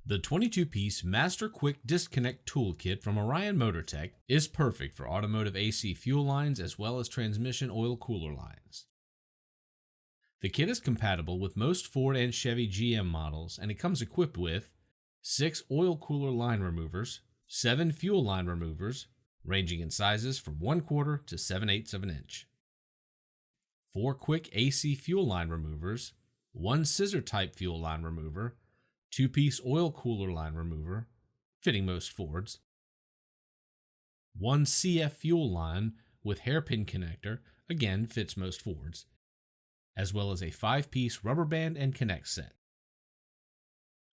The 22-piece Master Quick Disconnect Toolkit from Orion Motor Tech is perfect for automotive AC fuel lines as well as transmission oil cooler lines. The kit is compatible with most Ford and Chevy GM models, and it comes equipped with 6 oil cooler line removers, 7 fuel line removers, ranging in sizes from 1/4 to 7/8 of an inch, 4 quick AC fuel line removers, 1 scissor type fuel line remover, 2-piece oil cooler line remover, fitting most Fords, 1 CF fuel line with hairpin connector, again fits most Fords, as well as a 5-piece rubber band and connect set.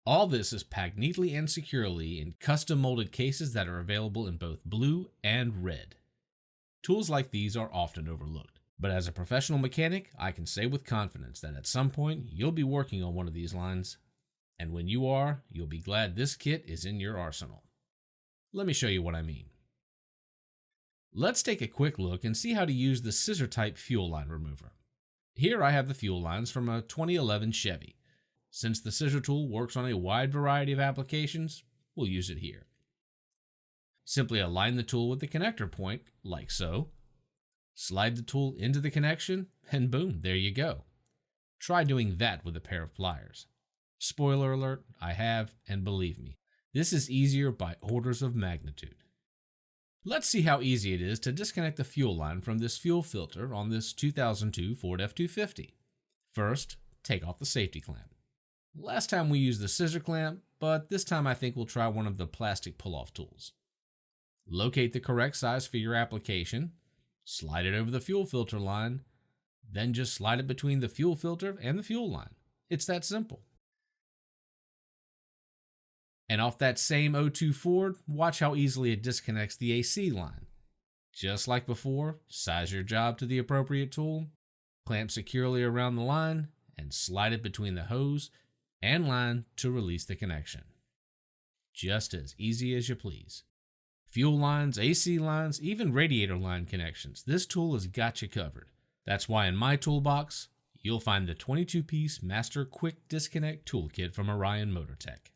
All this is packed neatly and securely in custom molded cases that are available in both blue and red. Tools like these are often overlooked, but as a professional mechanic, I can say with confidence that at some point you'll be working on one of these lines. And when you are, you'll be glad this kit is in your arsenal. Let me show you what I mean. Let's take a quick look and see how to use the scissor type fuel line remover. Here I have the fuel lines from a 2011 Chevy. Since the scissor tool works on a wide variety of applications, we'll use it here. Simply align the tool with the connector point, like so. Slide the tool into the connection, and boom, there you go. Try doing that with a pair of pliers. Spoiler alert, I have, and believe me, this is easier by orders of magnitude. Let's see how easy it is to disconnect the fuel line from this fuel filter on this 2002 Ford F-250. First, take off the safety clamp. Last time we used the scissor clamp, but this time I think we'll try one of the plastic pull-off tools. Locate the correct size for your application, slide it over the fuel filter line, then just slide it between the fuel filter and the fuel line. It's that simple. And off that same 02 Ford, watch how easily it disconnects the AC line. Just like before, size your job to the appropriate tool, clamp securely around the line, and slide it between the hose and line to release the connection. Just as easy as you please. Fuel lines, AC lines, even radiator line connections, this tool has got you covered. That's why in my toolbox, you'll find the 22-piece Master Quick Disconnect Toolkit from Orion Motor Tech.